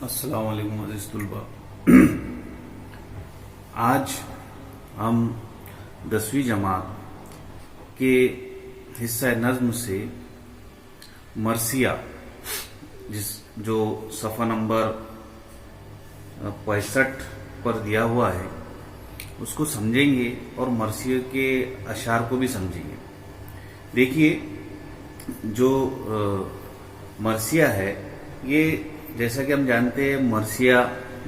السلام علیکم عزیز طلباء، آج ہم 10ویں جماعت کے حصہ نظم سے مرثیہ جو صفحہ نمبر 65 پر دیا ہوا ہے اس کو سمجھیں گے اور مرثیہ کے اشعار کو بھی سمجھیں گے۔ دیکھیے، جو مرثیہ ہے یہ جیسا کہ ہم جانتے ہیں مرثیہ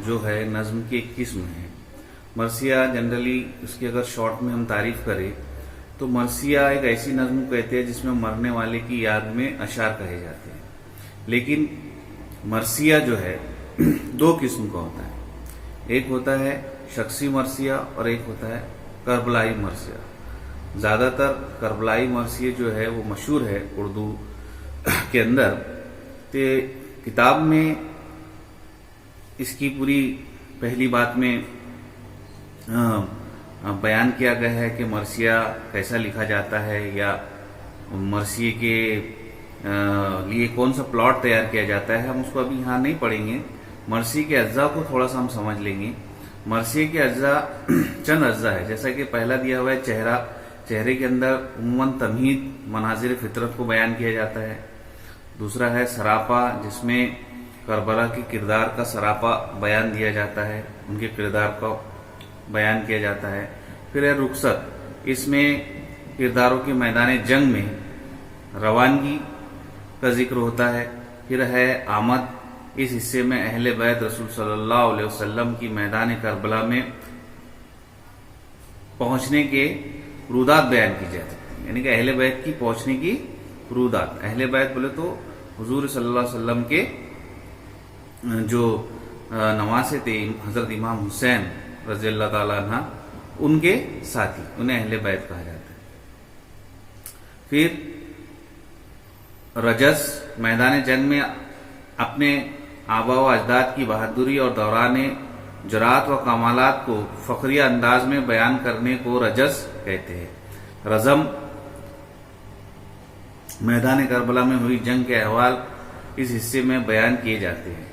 جو ہے نظم کی ایک قسم ہے۔ مرثیہ جنرلی اس کی اگر شارٹ میں ہم تعریف کریں تو مرثیہ ایک ایسی نظم کو کہتے ہیں جس میں مرنے والے کی یاد میں اشعار کہے جاتے ہیں۔ لیکن مرثیہ جو ہے دو قسم کا ہوتا ہے، ایک ہوتا ہے شخصی مرثیہ اور ایک ہوتا ہے کربلائی مرثیہ۔ زیادہ تر کربلائی مرثیہ جو ہے وہ مشہور ہے اردو کے اندر، تو کتاب میں اس کی پوری پہلی بات میں بیان کیا گیا ہے کہ مرثیہ کیسا لکھا جاتا ہے یا مرثیے کے لیے کون سا پلاٹ تیار کیا جاتا ہے۔ ہم اس کو ابھی یہاں نہیں پڑھیں گے، مرثیے کے اجزاء کو تھوڑا سا ہم سمجھ لیں گے۔ مرثیے کے اجزاء چند اجزاء ہے، جیسا کہ پہلا دیا ہوا ہے چہرہ۔ چہرے کے اندر عموماً تمہید مناظر فطرت کو بیان کیا جاتا ہے۔ دوسرا ہے سراپا، جس میں کربلا کے کردار کا سراپا بیان دیا جاتا ہے، ان کے کردار کا بیان کیا جاتا ہے۔ پھر ہے رخصت، اس میں کرداروں کے میدان جنگ میں روانگی کا ذکر ہوتا ہے۔ پھر ہے آمد، اس حصے میں اہل بیت رسول صلی اللہ علیہ وسلم کی میدان کربلا میں پہنچنے کے رودات بیان کی جاتی ہیں، یعنی کہ اہل بیت کی پہنچنے کی رودات۔ اہل بیت بولے تو حضور صلی اللہ علیہ وسلم کے جو نواسے تھے، حضرت امام حسین رضی اللہ تعالیٰ عنہ، ان کے ساتھی، انہیں اہل بیت کہا جاتا ہے۔ پھر رجس، میدان جنگ میں اپنے آبا و اجداد کی بہادری اور دوران جرات و کمالات کو فخریہ انداز میں بیان کرنے کو رجس کہتے ہیں۔ رزم، میدان کربلا میں ہوئی جنگ کے احوال اس حصے میں بیان کیے جاتے ہیں۔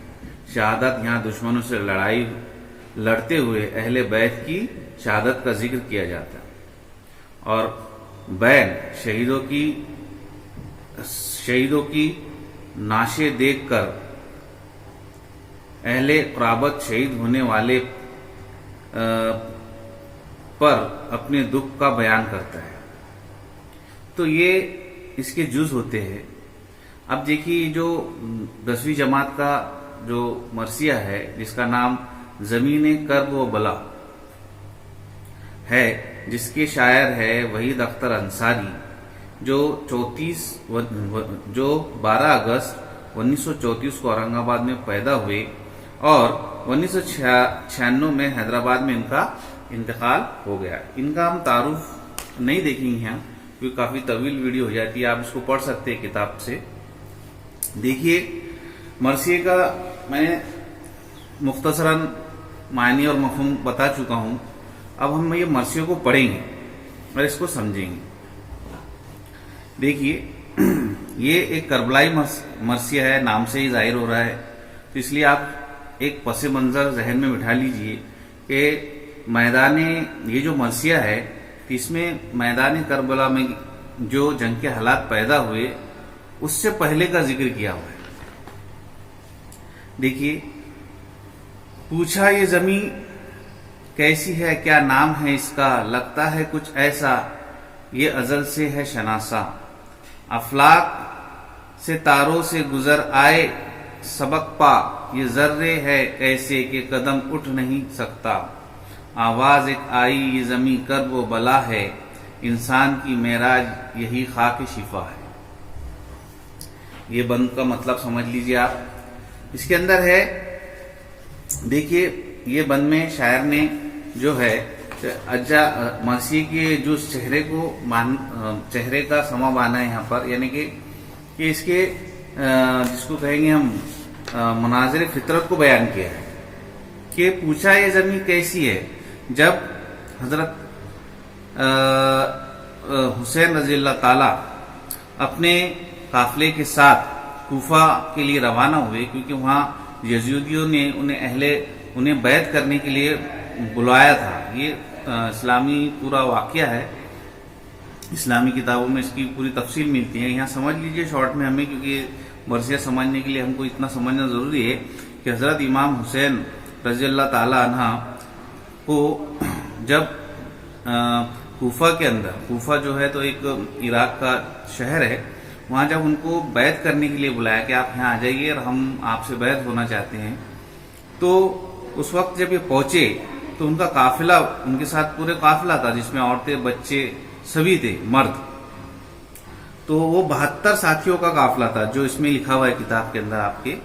شہادت، یہاں دشمنوں سے لڑتے ہوئے اہل بیت کی شہادت کا ذکر کیا جاتا ہے۔ اور بین، شہیدوں کی نعشیں دیکھ کر اہل قرابت شہید ہونے والے پر اپنے دکھ کا بیان کرتا ہے۔ تو یہ اس کے جز ہوتے ہیں۔ اب دیکھیے، جو 10ویں جماعت کا جو مرثیہ ہے جس کا نام زمین کرب و بلا ہے، جس کے شاعر ہے وحید اختر انصاری، جو 12 اگست 1934 کو اورنگ آباد میں پیدا ہوئے اور 1996 میں حیدرآباد میں ان کا انتقال ہو گیا۔ ان کا ہم تعارف نہیں دیکھیں گے یہاں، کیونکہ کافی طویل ویڈیو ہو جاتی ہے، آپ اس کو پڑھ سکتے ہیں کتاب سے۔ دیکھیے، مرثیے کا میں مختصراً معنی اور مفہوم بتا چکا ہوں۔ اب ہم یہ مرثیوں کو پڑھیں گے اور اس کو سمجھیں گے۔ دیکھیے، یہ ایک کربلائی مرثیہ ہے، نام سے ہی ظاہر ہو رہا ہے، تو اس لیے آپ ایک پس منظر ذہن میں بٹھا لیجئے کہ یہ جو مرثیہ ہے، اس میں میدان کربلا میں جو جنگ کے حالات پیدا ہوئے اس سے پہلے کا ذکر کیا ہوا ہے۔ دیکھیے، پوچھا یہ زمین کیسی ہے، کیا نام ہے اس کا، لگتا ہے کچھ ایسا، یہ ازل سے ہے شناسا، افلاک سے تاروں سے گزر آئے سبق پا، یہ ذرے ہے کیسے کہ قدم اٹھ نہیں سکتا، آواز ایک آئی یہ زمین کرب و بلا ہے، انسان کی معراج یہی خاک شفا ہے۔ یہ بند کا مطلب سمجھ لیجئے آپ۔ اس کے اندر ہے، دیکھیے، یہ بند میں شاعر نے جو ہے مرثیے کے جو چہرے کا سما بانا ہے یہاں پر، یعنی کہ اس کے جس کو کہیں گے ہم مناظر فطرت کو بیان کیا ہے کہ پوچھا یہ زمین کیسی ہے۔ جب حضرت حسین رضی اللہ تعالی اپنے قافلے کے ساتھ کوفہ کے لیے روانہ ہوئے، کیونکہ وہاں یزیدیوں نے انہیں بیعت کرنے کے لیے بلایا تھا. یہ اسلامی پورا واقعہ ہے. اسلامی کتابوں میں اس کی پوری تفصیل ملتی ہے. یہاں سمجھ لیجئے شارٹ میں ہمیں, کیونکہ مرثیہ سمجھنے کے لیے ہم کو اتنا سمجھنا ضروری ہے کہ حضرت امام حسین رضی اللہ تعالی عنہ کو جب کوفہ کے اندر, کوفہ جو ہے تو ایک عراق کا شہر ہے, وہاں جب ان کو بیعت کرنے کے لیے بلایا کہ آپ یہاں آ جائیے اور ہم آپ سے بیعت ہونا چاہتے ہیں, تو اس وقت جب یہ پہنچے تو ان کا قافلہ, ان کے ساتھ پورے قافلہ تھا جس میں عورتیں بچے سبھی تھے, مرد. تو وہ 72 ساتھیوں کا قافلہ تھا جو اس میں لکھا ہوا ہے کتاب کے اندر آپ کے.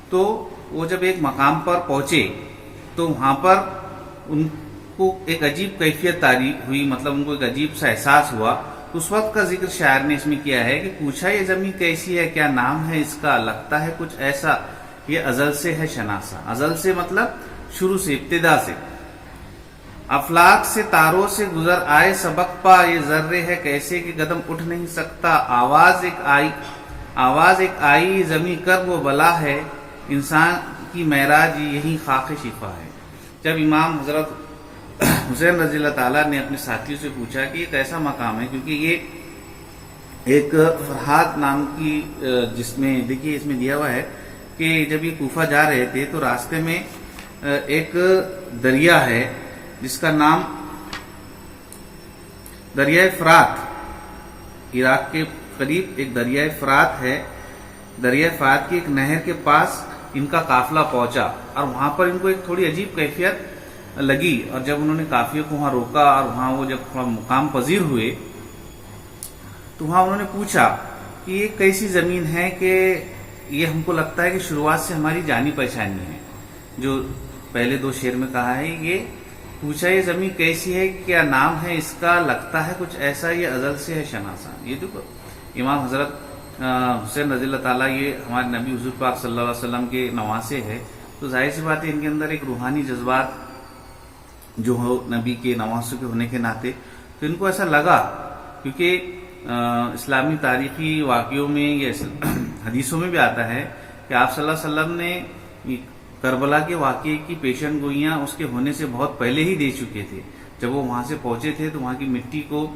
تو وہ جب ایک مقام پر پہنچے تو وہاں پر ان کو ایک عجیب کیفیت طاری ہوئی, مطلب ان کو ایک عجیب سا احساس ہوا. اس وقت کا ذکر شاعر نے اس میں کیا ہے کہ پوچھا یہ زمین کیسی ہے, کیا نام ہے اس کا, لگتا ہے کچھ ایسا, یہ ازل سے ہے شناسا. ازل سے مطلب شروع سے, ابتدا سے. افلاک سے تاروں سے گزر آئے سبق پا, یہ ذرے ہے کیسے کہ قدم اٹھ نہیں سکتا. آواز ایک آئی زمیں کر وہ بلا ہے, انسان کی معراج یہی خاک شفا ہے. جب امام حضرت حسین رضی اللہ تعالیٰ نے اپنے ساتھیوں سے پوچھا کہ یہ کیسا مقام ہے, کیونکہ یہ ایک فرحات نام کی, جس میں دیکھیے اس میں دیا ہوا ہے کہ جب یہ کوفہ جا رہے تھے تو راستے میں ایک دریا ہے جس کا نام دریائے فرات, عراق کے قریب ایک دریائے فرات ہے. دریائے فرات کی ایک نہر کے پاس ان کا قافلہ پہنچا اور وہاں پر ان کو ایک تھوڑی عجیب کیفیت لگی, اور جب انہوں نے قافلے کو وہاں روکا اور وہاں وہ جب تھوڑا مقام پذیر ہوئے تو وہاں انہوں نے پوچھا کہ یہ کیسی زمین ہے کہ یہ ہم کو لگتا ہے کہ شروعات سے ہماری جانی پہچانی ہے. جو پہلے 2 شعر میں کہا ہے, یہ پوچھا یہ زمین کیسی ہے, کیا نام ہے اس کا, لگتا ہے کچھ ایسا, یہ ازل سے ہے شناسا. یہ دیکھو امام حضرت حسین رضی اللہ تعالیٰ یہ ہمارے نبی حضور پاک صلی اللہ علیہ وسلم کے نواسے ہے, تو ظاہر سی بات ہے ان کے اندر ایک روحانی جذبات جو ہو نبی کے نواسوں کے ہونے کے ناطے, تو ان کو ایسا لگا, کیونکہ اسلامی تاریخی واقعوں میں یا حدیثوں میں بھی آتا ہے کہ آپ صلی اللہ علیہ وسلم نے کربلا کے واقعے کی پیشن گوئیاں اس کے ہونے سے بہت پہلے ہی دے چکے تھے. جب وہ وہاں سے پہنچے تھے تو وہاں کی مٹی کو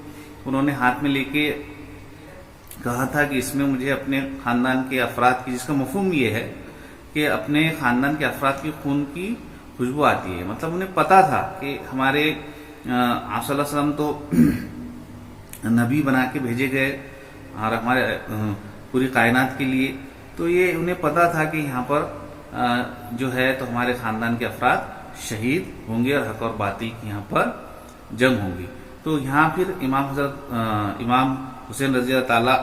انہوں نے ہاتھ میں لے کے کہا تھا کہ اس میں مجھے اپنے خاندان کے افراد کی, جس کا مفہوم یہ ہے کہ اپنے خاندان کے افراد کی خون کی خوشبو آتی ہے. مطلب انہیں پتا تھا کہ ہمارے آپ صلی اللہ علیہ وسلم تو نبی بنا کے بھیجے گئے اور ہمارے پوری کائنات کے لیے, تو یہ انہیں پتا تھا کہ یہاں پر جو ہے تو ہمارے خاندان کے افراد شہید ہوں گے اور حق اور باطل کی یہاں پر جنگ ہوں گی. تو یہاں پھر امام حسین رضی اللہ تعالیٰ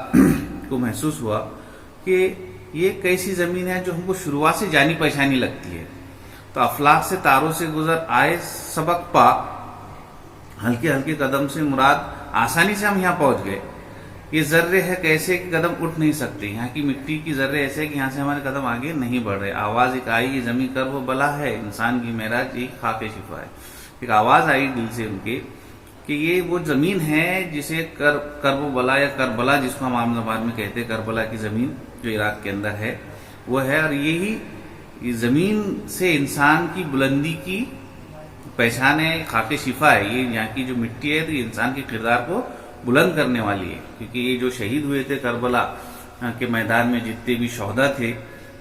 کو محسوس ہوا کہ یہ کیسی زمین ہے جو ہم کو شروعات سے جانی پہچانی لگتی ہے. تو افلاک سے تاروں سے گزر آئے سبق پا, ہلکے ہلکے قدم سے مراد آسانی سے ہم یہاں پہنچ گئے. یہ ذرے ہے کیسے کہ قدم اٹھ نہیں سکتے, یہاں کی مٹی کی ذرے ایسے کہ یہاں سے ہمارے قدم آگے نہیں بڑھ رہے. آواز ایک آئی یہ زمین کر وہ بلا ہے, انسان کی معراج یہی خاک شفا ہے. ایک آواز آئی دل سے ان کے کہ یہ وہ زمین ہے جسے کرب و بلا یا کربلا, جس کو ہم عام زبان میں کہتے ہیں کربلا کی زمین جو عراق کے اندر ہے وہ ہے, اور یہی زمین سے انسان کی بلندی کی پہچان ہے, خاک شفا ہے. یہ یہاں کی جو مٹی ہے تو یہ انسان کے کردار کو بلند کرنے والی ہے, کیونکہ یہ جو شہید ہوئے تھے کربلا کے میدان میں جتنے بھی شہدا تھے,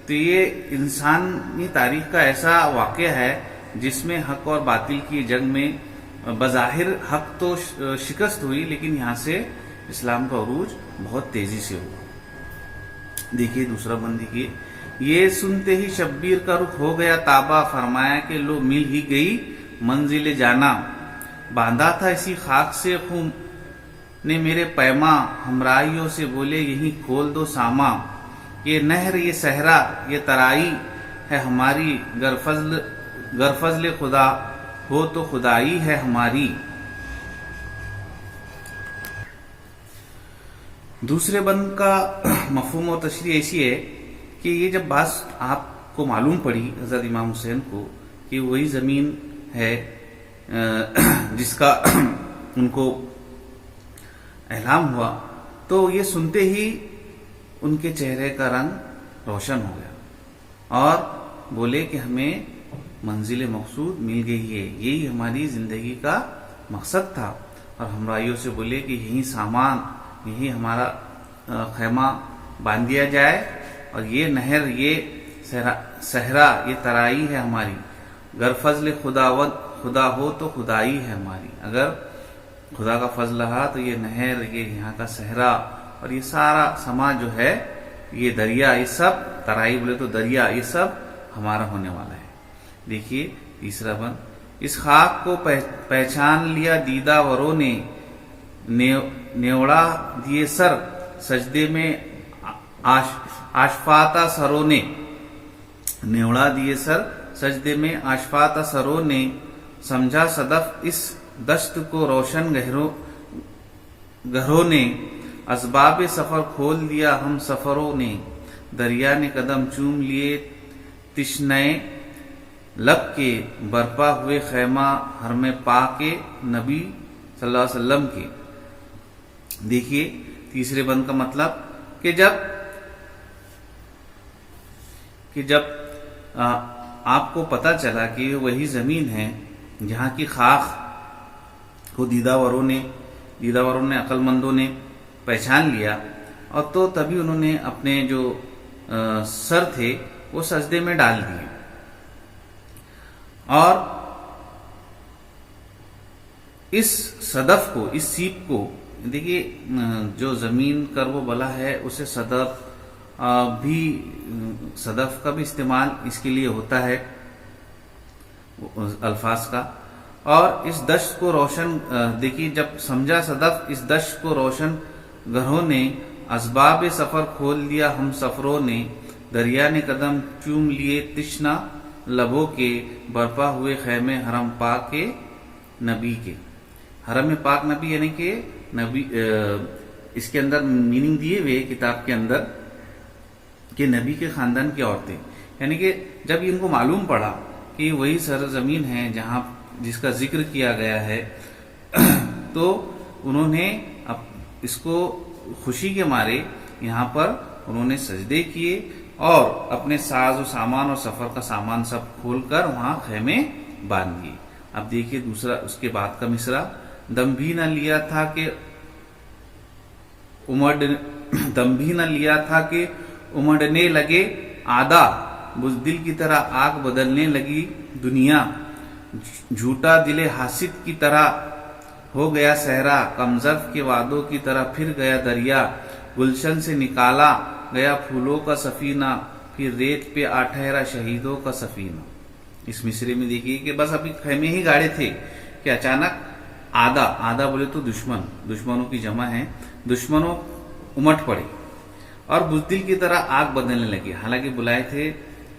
تو یہ انسانی تاریخ کا ایسا واقعہ ہے جس میں حق اور باطل کی جنگ میں بظاہر حق تو شکست ہوئی, لیکن یہاں سے اسلام کا عروج بہت تیزی سے ہوا. دیکھیے دوسرا بند دیکھیے, یہ سنتے ہی شبیر کا رخ ہو گیا تابا, فرمایا کہ لو مل ہی گئی منزل جانا. باندھا تھا اسی خاک سے خون نے میرے پیما, ہمراہیوں سے بولے یہیں کھول دو ساما. یہ نہر یہ صحرا یہ ترائی ہے ہماری, گر فضل خدا ہو تو خدائی ہے ہماری. دوسرے بند کا مفہوم اور تشریح ایسی ہے کہ یہ جب بات آپ کو معلوم پڑی حضرت امام حسین کو کہ وہی زمین ہے جس کا ان کو اعلام ہوا, تو یہ سنتے ہی ان کے چہرے کا رنگ روشن ہو گیا اور بولے کہ ہمیں منزل مقصود مل گئی ہے، یہی ہماری زندگی کا مقصد تھا، اور ہمراہیوں سے بولے کہ یہی سامان، یہی ہمارا خیمہ باندھ دیا جائے، اور یہ نہر، یہ صحرا، یہ ترائی ہے ہماری، گر فضل خدا ہو تو خدائی ہے ہماری، اگر خدا کا فضل رہا تو یہ نہر، یہ یہاں کا صحرا اور یہ سارا سما جو ہے، یہ دریا، یہ سب ترائی بولے تو دریا، یہ سب ہمارا ہونے والا ہے۔ دیکھیے تیسرا بند، اس خاک کو پہچان لیا دیدہ وروں نے، نیوڑا دیے سر سجدے میں آشفاتا سروں نے، نیوڑا دیے سر سجدے میں آشفاتا سروں نے، سمجھا صدف اس دشت کو روشن گہروں نے، اسباب سفر کھول دیا ہم سفروں نے، دریا نے قدم چوم لیے تشنئے لب کے، برپا ہوئے خیمہ حرم پاک نبی صلی اللہ علیہ وسلم کے۔ دیکھیے تیسرے بند کا مطلب کہ جب آپ کو پتا چلا کہ وہی زمین ہے جہاں کی خاک کو دیدہ وروں نے، عقل مندوں نے پہچان لیا، اور تو تبھی انہوں نے اپنے جو سر تھے وہ سجدے میں ڈال دیے، اور اس صدف کو، اس سیپ کو، دیکھیے جو زمین کرب و بلا ہے اسے صدف کا بھی استعمال اس کے لیے ہوتا ہے الفاظ کا، اور اس دشت کو روشن، دیکھیے جب سمجھا صدف اس دشت کو روشن گہروں نے، اسباب سفر کھول دیا ہم سفروں نے، دریا نے قدم چوم لیے تشنا لبوں کے، برپا ہوئے خیمے حرم پاک کے نبی کے۔ حرم پاک نبی یعنی کہ نبی، اس کے اندر میننگ دیے ہوئے کتاب کے اندر کہ نبی کے خاندان کی عورتیں، یعنی کہ جب ان کو معلوم پڑا کہ وہی سرزمین ہے جہاں جس کا ذکر کیا گیا ہے، تو انہوں نے اس کو خوشی کے مارے یہاں پر انہوں نے سجدے کیے، اور اپنے ساز و سامان اور سفر کا سامان سب کھول کر وہاں خیمے باندھ دیے۔ اب دیکھیے دوسرا، اس کے بعد کا مصرع، دم بھی نہ لیا تھا کہ امڑنے لگے آدھا، بزدل کی طرح آگ بدلنے لگی دنیا، جھوٹا دل حاسد کی طرح ہو گیا صحرا، کمزرف کے وعدوں کی طرح پھر گیا دریا، گلشن سے نکالا گیا پھولوں کا سفینہ، پھر ریت پہ آ ٹھہرا شہیدوں کا سفینہ۔ اس مصرے میں دیکھیے کہ بس ابھی خیمے ہی گاڑے تھے کہ اچانک آدھا بولے تو دشمنوں کی جمع ہے، دشمنوں امٹ پڑے اور بزدل کی طرح آگ بدلنے لگے۔ حالانکہ بلائے تھے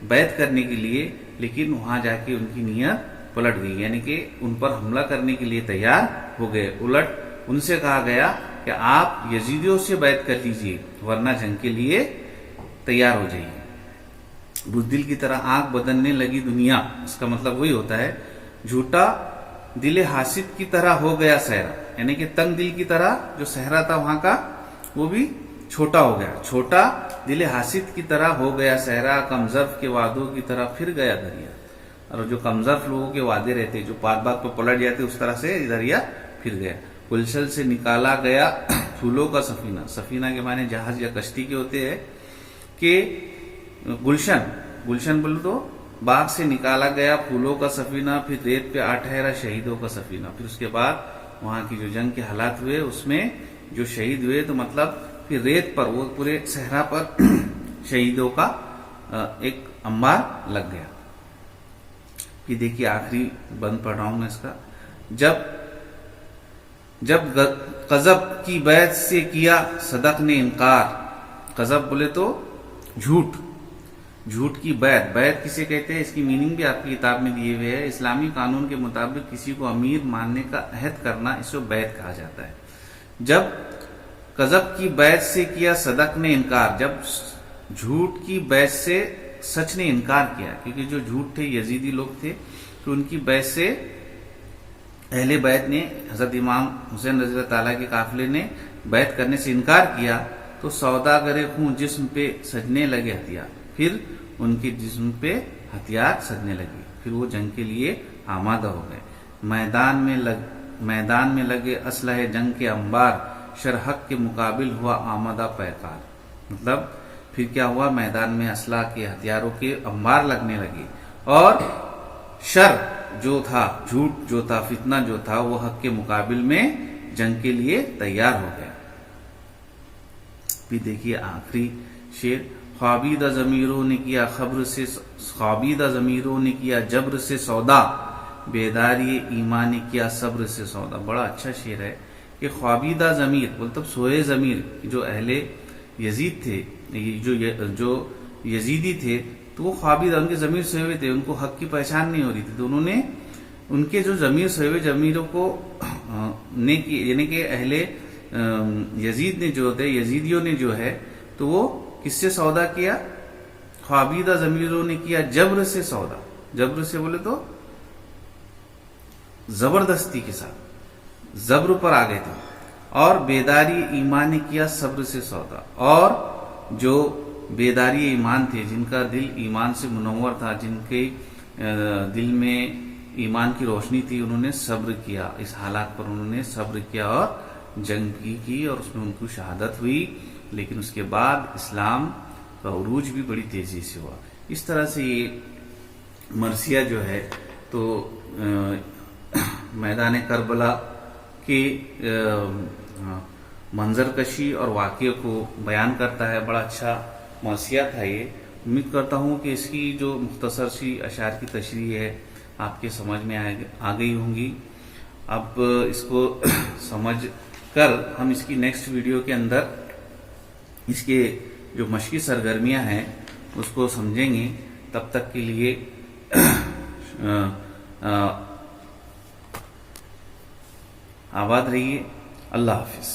بیعت کرنے کے لیے، لیکن وہاں جا کے ان کی نیت پلٹ گئی، یعنی کہ ان پر حملہ کرنے کے لیے تیار ہو گئے۔ الٹ ان سے کہا گیا کہ آپ یزیدیوں سے بیعت کر لیجئے، ورنہ جنگ کے لیے تیار ہو جائیے۔ بزدل کی طرح آنکھ بدلنے لگی دنیا، اس کا مطلب وہی ہوتا ہے جھوٹا دل حاسد کی طرح ہو گیا صحرا، یعنی کہ تنگ دل کی طرح جو صحرا تھا وہاں کا وہ بھی چھوٹا ہو گیا، چھوٹا دل حاسد کی طرح ہو گیا صحرا، کمزرف کے وعدوں کی طرح پھر گیا دریا۔ اور جو کمزرف لوگوں کے وعدے رہتے جو بات بات پہ پلٹ جاتے اس طرح سے دریا پھر گیا۔ گلشن سے نکالا گیا پھولوں کا سفینہ، سفینہ کے معنی جہاز یا کشتی کے ہوتے ہیں، کہ گلشن بولو تو باغ سے نکالا گیا پھولوں کا سفینہ، پھر ریت پہ آ ٹھہرا شہیدوں کا سفینہ۔ پھر اس کے بعد وہاں کی جو جنگ کے حالات ہوئے اس میں جو شہید ہوئے، تو مطلب پھر ریت پر، وہ پورے صحرا پر شہیدوں کا ایک انبار لگ گیا۔ یہ دیکھیے آخری بند پڑھ رہا ہوں میں اس کا، جب قذب کی بیعت سے کیا صدق نے انکار، قذب بولے تو جھوٹ کی بیعت کسے کہتے ہیں، اس کی میننگ بھی آپ کی کتاب میں دیے ہوئے ہے۔ اسلامی قانون کے مطابق کسی کو امیر ماننے کا عہد کرنا، اس کو بیعت کہا جاتا ہے۔ جب قذب کی بیعت سے کیا صدق نے انکار، جب جھوٹ کی بیعت سے سچ نے انکار کیا، کیونکہ جو جھوٹ تھے یزیدی لوگ تھے، تو ان کی بیعت سے اہل بیعت نے، حضرت امام حسین رضی اللہ تعالیٰ کے قافلے نے بیعت کرنے سے انکار کیا، تو سوداگر خوں جسم پہ سجنے لگے ہتھیار، پھر ان کے جسم پہ ہتھیار سجنے لگے، پھر وہ جنگ کے لیے آمادہ ہو گئے۔ میدان میں لگے اسلحہ جنگ کے انبار، شرحق کے مقابل ہوا آمادہ پیکار۔ مطلب پھر کیا ہوا، میدان میں اسلحہ کے ہتھیاروں کے انبار لگنے لگے، اور شر جو تھا، جھوٹ جو تھا، فتنہ جو تھا، وہ حق کے مقابل میں جنگ کے لیے تیار ہو گئے۔ پھر دیکھیے آخری شعر، خوابیدہ ضمیروں نے کیا جبر سے سودا، بیداری ایمان نے کیا صبر سے سودا۔ بڑا اچھا شعر ہے کہ خوابیدہ ضمیر مطلب سوئے ضمیر، جو اہل یزید تھے، جو یزیدی تھے، تو وہ خوابیدہ، ان کے ضمیر سوئے ہوئے تھے، ان کو حق کی پہچان نہیں ہو رہی تھی، تو انہوں نے ان کے جو ضمیر سوئے ہوئے ضمیروں کو یعنی کہ اہل یزید نے جو تھے، یزیدیوں نے جو ہے، تو وہ کس سے سودا کیا؟ خوابیدہ ضمیروں نے کیا جبر سے سودا۔ جبر سے بولے تو زبردستی کے ساتھ، زبر پر آ گئے تھے، اور بیداری ایمان نے کیا صبر سے سودا، اور جو بیداری ایمان تھے، جن کا دل ایمان سے منور تھا، جن کے دل میں ایمان کی روشنی تھی، انہوں نے صبر کیا، اس حالات پر انہوں نے صبر کیا اور جنگ کی، اور اس میں ان کو شہادت ہوئی، لیکن اس کے بعد اسلام کا عروج بھی بڑی تیزی سے ہوا۔ اس طرح سے یہ مرثیہ جو ہے تو میدان کربلا کے منظر کشی اور واقعے کو بیان کرتا ہے۔ بڑا اچھا مرثیہ تھا یہ۔ امید کرتا ہوں کہ اس کی جو مختصر سی اشعار کی تشریح ہے آپ کے سمجھ میں آ گئی ہوں گی۔ اب اس کو سمجھ کر ہم اس کی نیکسٹ ویڈیو کے اندر اس کے جو مشقی سرگرمیاں ہیں اس کو سمجھیں گے۔ تب تک کے لیے آباد رہیے۔ اللہ حافظ۔